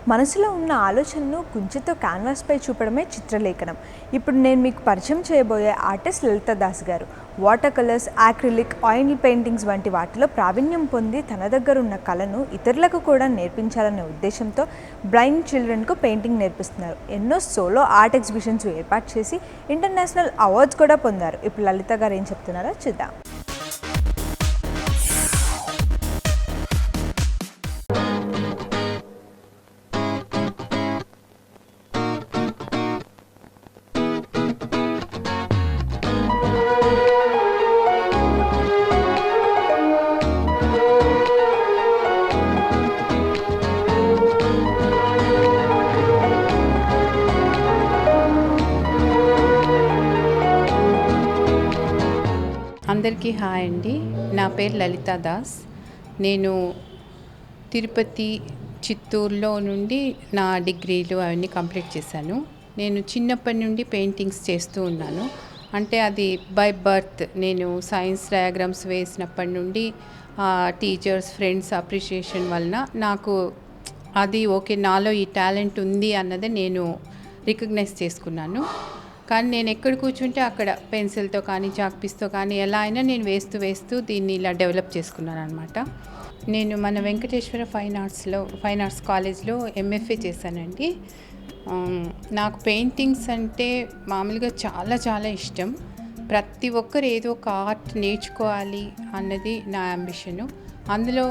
మనసులో ఉన్న ఆలోచనను కుంచెతో క్యాన్వాస్పై చూపడమే చిత్రలేఖనం. ఇప్పుడు నేను మీకు పరిచయం చేయబోయే ఆర్టిస్ట్ లలితా దాస్ గారు. Water colours, acrylic, oil paintings వంటి వాటిలో ప్రావీణ్యం పొంది తన దగ్గర ఉన్న కళను ఇతరులకు కూడా నేర్పించాలనే ఉద్దేశంతో బ్లైండ్ చిల్డ్రన్కు పెయింటింగ్ నేర్పిస్తున్నారు. ఎన్నో సోలో ఆర్ట్ ఎగ్జిబిషన్స్ ఏర్పాటు చేసి ఇంటర్నేషనల్ అవార్డ్స్ కూడా పొందారు. ఇప్పుడు లలిత గారు ఏం చెప్తున్నారో చూద్దాం. అందరికీ హాయ్ అండి. నా పేరు లలితా దాస్. నేను తిరుపతి, చిత్తూరులో నుండి నా డిగ్రీలు అవన్నీ కంప్లీట్ చేశాను. నేను చిన్నప్పటి నుండి పెయింటింగ్స్ చేస్తూ ఉన్నాను. అంటే అది బై బర్త్. నేను సైన్స్ డయాగ్రామ్స్ వేసినప్పటి నుండి టీచర్స్, ఫ్రెండ్స్ అప్రిషియేషన్ వలన నాకు అది ఓకే, నాలో ఈ టాలెంట్ ఉంది అన్నది నేను రికగ్నైజ్ చేసుకున్నాను. కానీ నేను ఎక్కడ కూర్చుంటే అక్కడ పెన్సిల్తో కానీ చాక్పీస్తో కానీ ఎలా అయినా నేను వేస్తూ దీన్ని ఇలా డెవలప్ చేసుకున్నాను అనమాట. నేను మన వెంకటేశ్వర ఫైన్ ఆర్ట్స్ కాలేజ్లో ఎంఎఫ్ఏ చేశానండి. నాకు పెయింటింగ్స్ అంటే మామూలుగా చాలా చాలా ఇష్టం. ప్రతి ఒక్కరు ఏదో ఒక ఆర్ట్ నేర్చుకోవాలి అన్నది నా అంబిషను. అందులో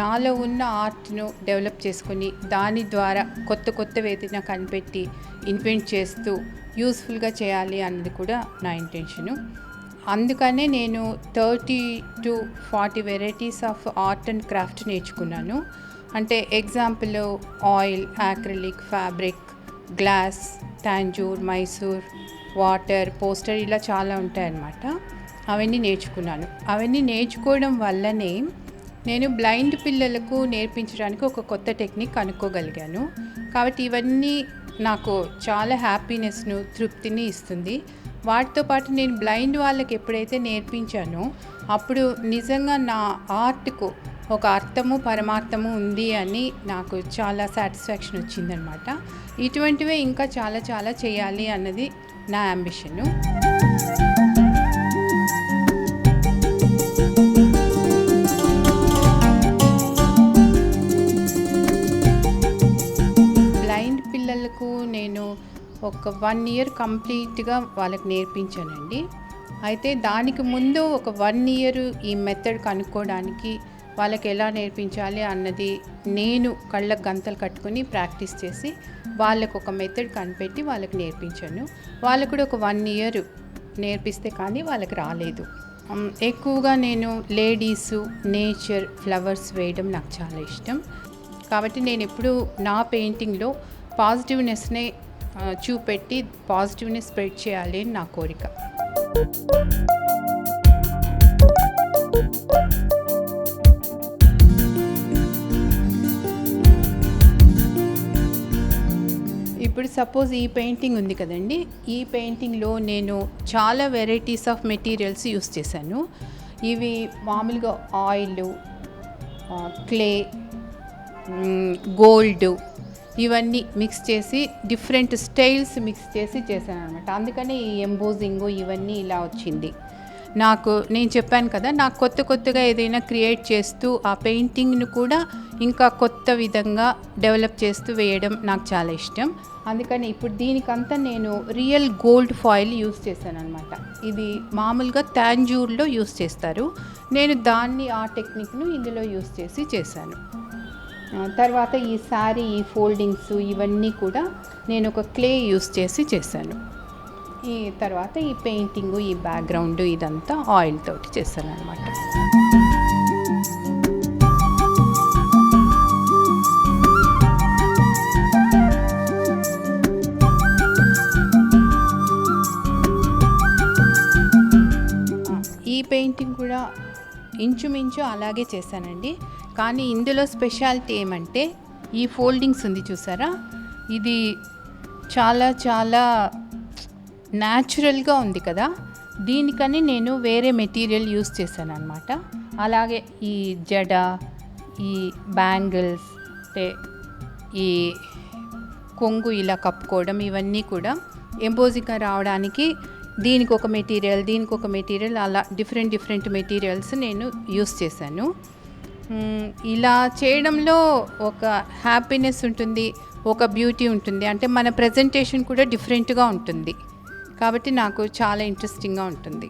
నాలో ఉన్న ఆర్ట్ను డెవలప్ చేసుకొని దాని ద్వారా కొత్త ఏదైనా కనిపెట్టి ఇన్వెంట్ చేస్తూ యూస్ఫుల్గా చేయాలి అన్నది కూడా నా ఇంటెన్షను. అందుకనే నేను 30 to 40 varieties of art and craft నేర్చుకున్నాను. అంటే example oil, acrylic, fabric, glass, Tanjore, Mysore, water, poster ఇలా చాలా ఉంటాయన్నమాట. అవన్నీ నేర్చుకున్నాను. అవన్నీ నేర్చుకోవడం వల్లనే నేను బ్లైండ్ పిల్లలకు నేర్పించడానికి ఒక కొత్త టెక్నిక్ కనుక్కోగలిగాను. కాబట్టి ఇవన్నీ నాకు చాలా హ్యాపీనెస్ను, తృప్తిని ఇస్తుంది. వాటితో పాటు నేను బ్లైండ్ వాళ్ళకి ఎప్పుడైతే నేర్పించానో అప్పుడు నిజంగా నా ఆర్ట్కు ఒక అర్థము, పరమార్థము ఉంది అని నాకు చాలా సాటిస్ఫాక్షన్ వచ్చిందనమాట. ఇటువంటివే ఇంకా చాలా చాలా చేయాలి అన్నది నా అంబిషను. పిల్లలకు నేను ఒక 1 year కంప్లీట్గా వాళ్ళకి నేర్పించానండి. అయితే దానికి ముందు ఒక 1 year ఈ మెథడ్ కనుక్కోవడానికి వాళ్ళకి ఎలా నేర్పించాలి అన్నది నేను కళ్ళకు గంతలు కట్టుకొని ప్రాక్టీస్ చేసి వాళ్ళకు ఒక మెథడ్ కనిపెట్టి వాళ్ళకి నేర్పించాను. వాళ్ళకు కూడా ఒక 1 year నేర్పిస్తే కానీ వాళ్ళకి రాలేదు. ఎక్కువగా నేను లేడీసు, నేచర్, ఫ్లవర్స్ వేయడం నాకు చాలా ఇష్టం. కాబట్టి నేను ఎప్పుడు నా పెయింటింగ్లో పాజిటివ్నెస్నే చూపెట్టి పాజిటివ్నెస్ స్ప్రెడ్ చేయాలి అని నా కోరిక. ఇప్పుడు సపోజ్ ఈ పెయింటింగ్ ఉంది కదండి, ఈ పెయింటింగ్లో నేను చాలా వెరైటీస్ ఆఫ్ మెటీరియల్స్ యూస్ చేశాను. ఇవి మామూలుగా ఆయిల్, క్లే, గోల్డ్ ఇవన్నీ మిక్స్ చేసి డిఫరెంట్ స్టైల్స్ మిక్స్ చేసి చేశాను అనమాట. అందుకని ఈ ఎంబోజింగ్ ఇవన్నీ ఇలా వచ్చింది. నేను చెప్పాను కదా, నాకు కొత్తగా ఏదైనా క్రియేట్ చేస్తూ ఆ పెయింటింగ్ను కూడా ఇంకా కొత్త విధంగా డెవలప్ చేస్తూ వేయడం నాకు చాలా ఇష్టం. అందుకని ఇప్పుడు దీనికంతా నేను రియల్ గోల్డ్ ఫాయిల్ యూస్ చేశాను అనమాట. ఇది మామూలుగా తాంజూర్లో యూస్ చేస్తారు. నేను దాన్ని ఆ టెక్నిక్ను ఇందులో యూస్ చేసి చేశాను. తర్వాత ఈ శారీ, ఈ ఫోల్డింగ్స్ ఇవన్నీ కూడా నేను ఒక క్లే యూస్ చేసి చేశాను. ఈ తర్వాత ఈ పెయింటింగు, ఈ బ్యాక్గ్రౌండ్ ఇదంతా ఆయిల్ తోటి చేశాను అనమాట. ఈ పెయింటింగ్ కూడా ఇంచుమించు అలాగే చేశానండి. కానీ ఇందులో స్పెషాలిటీ ఏమంటే ఈ ఫోల్డింగ్స్ ఉంది చూసారా, ఇది చాలా చాలా న్యాచురల్గా ఉంది కదా. దీనికని నేను వేరే మెటీరియల్ యూస్ చేశాను అనమాట. అలాగే ఈ జడ, ఈ బ్యాంగిల్స్, అంటే ఈ కొంగు ఇలా కప్పుకోవడం ఇవన్నీ కూడా ఎంబోజింగ్గా రావడానికి దీనికి ఒక మెటీరియల్ అలా డిఫరెంట్ మెటీరియల్స్ నేను యూస్ చేశాను. ఇలా చేయడంలో ఒక హ్యాపీనెస్ ఉంటుంది, ఒక బ్యూటీ ఉంటుంది. అంటే మన ప్రజెంటేషన్ కూడా డిఫరెంట్గా ఉంటుంది కాబట్టి నాకు చాలా ఇంట్రెస్టింగ్గా ఉంటుంది.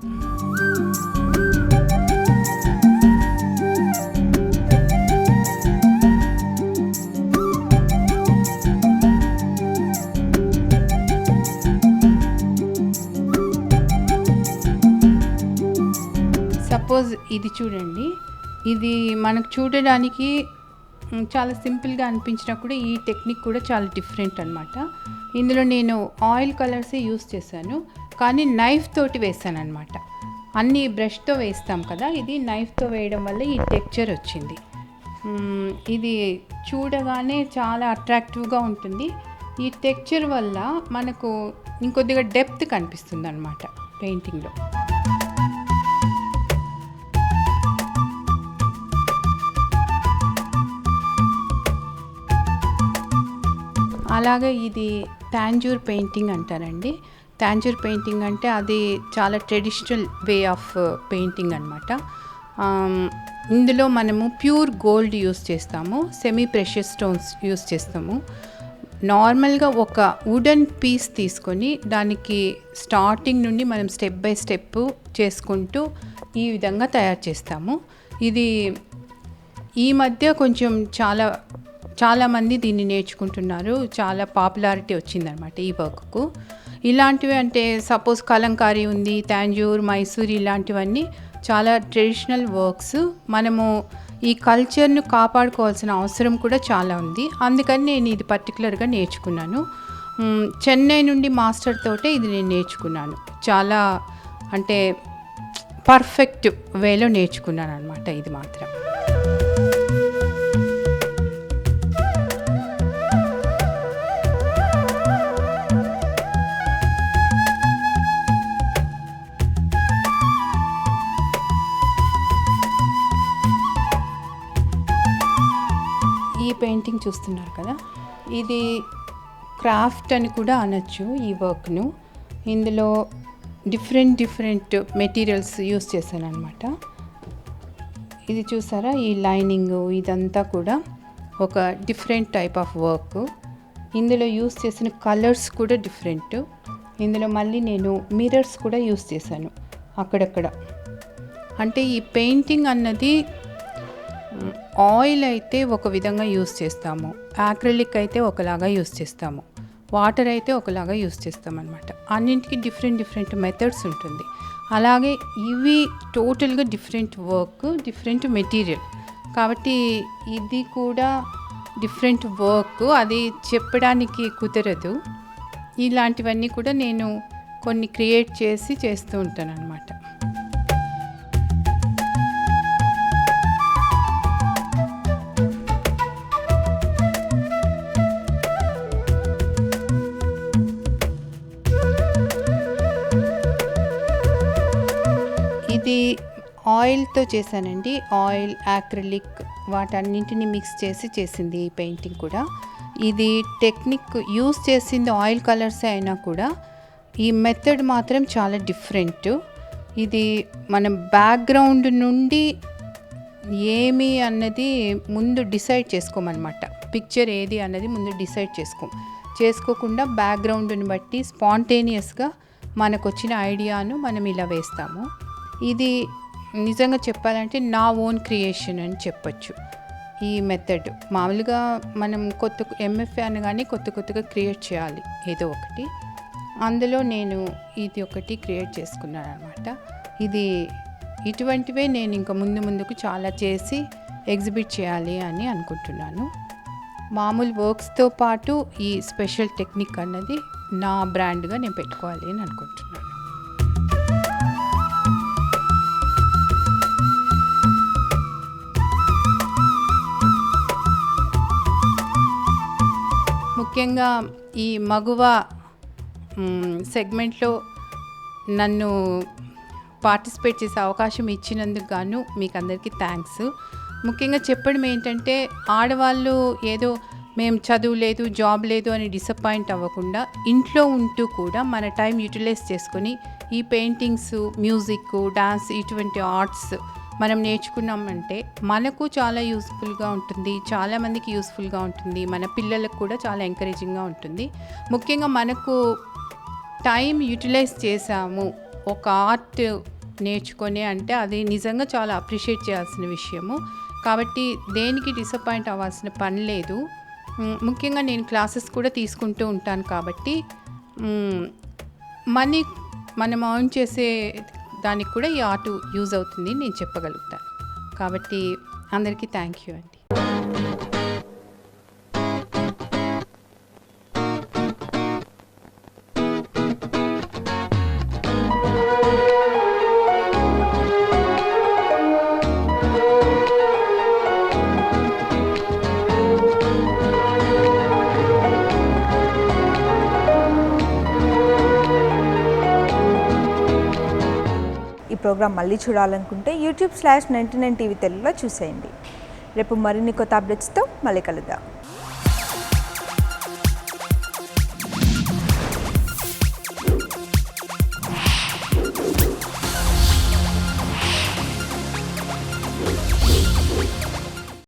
సపోజ్ ఇది చూడండి, ఇది మనకు చూడడానికి చాలా సింపుల్గా అనిపించినా కూడా ఈ టెక్నిక్ కూడా చాలా డిఫరెంట్ అనమాట. ఇందులో నేను ఆయిల్ కలర్సే యూస్ చేశాను, కానీ నైఫ్ తోటి వేసాను అనమాట. అన్నీ బ్రష్తో వేస్తాం కదా, ఇది నైఫ్తో వేయడం వల్ల ఈ టెక్స్చర్ వచ్చింది. ఇది చూడగానే చాలా అట్రాక్టివ్గా ఉంటుంది. ఈ టెక్స్చర్ వల్ల మనకు ఇంకొద్దిగా డెప్త్ కనిపిస్తుంది అనమాట పెయింటింగ్లో. అలాగే ఇది టాంజూర్ పెయింటింగ్ అంటారండి. టాంజూర్ పెయింటింగ్ అంటే అది చాలా ట్రెడిషనల్ వే ఆఫ్ పెయింటింగ్ అనమాట. ఇందులో మనము ప్యూర్ గోల్డ్ యూస్ చేస్తాము, సెమీ ప్రెషియస్ స్టోన్స్ యూస్ చేస్తాము. నార్మల్గా ఒక వుడెన్ పీస్ తీసుకొని దానికి స్టార్టింగ్ నుండి మనం స్టెప్ బై స్టెప్ చేసుకుంటూ ఈ విధంగా తయారు చేస్తాము. ఇది ఈ మధ్య కొంచెం చాలామంది దీన్ని నేర్చుకుంటున్నారు, చాలా పాపులారిటీ వచ్చిందనమాట ఈ వర్క్కు. ఇలాంటివి అంటే సపోజ్ కలంకారీ ఉంది, తాంజూర్, మైసూర్, ఇలాంటివన్నీ చాలా ట్రెడిషనల్ వర్క్స్. మనము ఈ కల్చర్ను కాపాడుకోవాల్సిన అవసరం కూడా చాలా ఉంది. అందుకని నేను ఇది పర్టికులర్గా నేర్చుకున్నాను. చెన్నై నుండి మాస్టర్ తోటే ఇది నేను నేర్చుకున్నాను. చాలా అంటే పర్ఫెక్ట్ వేలో నేర్చుకున్నాను అనమాట ఇది మాత్రం. ఈ పెయింటింగ్ చూస్తున్నారు కదా, ఇది క్రాఫ్ట్ అని కూడా అనొచ్చు ఈ వర్క్ను. ఇందులో డిఫరెంట్ మెటీరియల్స్ యూస్ చేశాను అనమాట. ఇది చూసారా, ఈ లైనింగ్ ఇదంతా కూడా ఒక డిఫరెంట్ టైప్ ఆఫ్ వర్క్. ఇందులో యూస్ చేసిన కలర్స్ కూడా డిఫరెంట్. ఇందులో మళ్ళీ నేను మిర్రర్స్ కూడా యూస్ చేశాను అక్కడక్కడ. అంటే ఈ పెయింటింగ్ అన్నది ఆయిల్ అయితే ఒక విధంగా యూస్ చేస్తాము, యాక్రిలిక్ అయితే ఒకలాగా యూస్ చేస్తాము, వాటర్ అయితే ఒకలాగా యూస్ చేస్తాం అనమాట. అన్నింటికి డిఫరెంట్ మెథడ్స్ ఉంటుంది. అలాగే ఇవి టోటల్గా డిఫరెంట్ వర్క్, డిఫరెంట్ మెటీరియల్ కాబట్టి ఇది కూడా డిఫరెంట్ వర్క్. అది చెప్పడానికి కుదరదు. ఇలాంటివన్నీ కూడా నేను కొన్ని క్రియేట్ చేస్తూ ఉంటాను అనమాట. ఇది ఆయిల్తో చేశానండి. ఆయిల్, యాక్రిలిక్ వాటన్నింటిని మిక్స్ చేసింది ఈ పెయింటింగ్ కూడా. ఇది టెక్నిక్ యూస్ చేసింది ఆయిల్ కలర్సే అయినా కూడా ఈ మెథడ్ మాత్రం చాలా డిఫరెంట్. ఇది మన బ్యాక్గ్రౌండ్ నుండి ఏమి అన్నది ముందు డిసైడ్ చేసుకోమన్నమాట. పిక్చర్ ఏది అన్నది ముందు డిసైడ్ చేసుకోకుండా బ్యాక్గ్రౌండ్ని బట్టి స్పాంటేనియస్గా మనకు వచ్చిన ఐడియాను మనం ఇలా వేస్తాము. ఇది నిజంగా చెప్పాలంటే నా ఓన్ క్రియేషన్ అని చెప్పొచ్చు ఈ మెథడ్. మామూలుగా మనం ఎంఎఫ్ఏ అనగానే కొత్తగా క్రియేట్ చేయాలి ఏదో ఒకటి. అందులో నేను ఇది ఒకటి క్రియేట్ చేసుకున్నాను అనమాట. ఇది ఇటువంటివే నేను ఇంకా ముందుకు చాలా చేసి ఎగ్జిబిట్ చేయాలి అని అనుకుంటున్నాను. మామూలు వర్క్స్తో పాటు ఈ స్పెషల్ టెక్నిక్ అన్నది నా బ్రాండ్గా నేను పెట్టుకోవాలి అని అనుకుంటున్నాను. ముఖ్యంగా ఈ మగువ సెగ్మెంట్లో నన్ను పార్టిసిపేట్ చేసే అవకాశం ఇచ్చినందుకు గాను మీకు అందరికీ థ్యాంక్స్. ముఖ్యంగా చెప్పడం ఏంటంటే ఆడవాళ్ళు ఏదో మేము చదువు లేదు, జాబ్ లేదు అని డిసప్పాయింట్ అవ్వకుండా ఇంట్లో ఉంటూ కూడా మన టైం యూటిలైజ్ చేసుకొని ఈ పెయింటింగ్స్, మ్యూజిక్, డాన్స్ ఇటువంటి ఆర్ట్స్ మనం నేర్చుకున్నామంటే మనకు చాలా యూస్ఫుల్గా ఉంటుంది, చాలామందికి యూస్ఫుల్గా ఉంటుంది, మన పిల్లలకు కూడా చాలా ఎంకరేజింగ్గా ఉంటుంది. ముఖ్యంగా మనకు టైం యూటిలైజ్ చేసాము ఒక ఆర్ట్ నేర్చుకొని అంటే అది నిజంగా చాలా అప్రిషియేట్ చేయాల్సిన విషయము. కాబట్టి దేనికి డిసప్పాయింట్ అవ్వాల్సిన పని లేదు. ముఖ్యంగా నేను క్లాసెస్ కూడా తీసుకుంటూ ఉంటాను కాబట్టి మనీ మనం ఎర్న్ చేసే దానికి కూడా ఈ ఆర్ట్ యూజ్ అవుతుంది నేను చెప్పగలుగుతాను. కాబట్టి అందరికీ థ్యాంక్ యూ అండి. ఈ ప్రోగ్రాం మళ్ళీ చూడాలనుకుంటే YouTube/99 TV తెలుగులో చూసేయండి. రేపు మరిన్ని కొత్త అప్డేట్స్తో మళ్ళీ కలుద్దాం.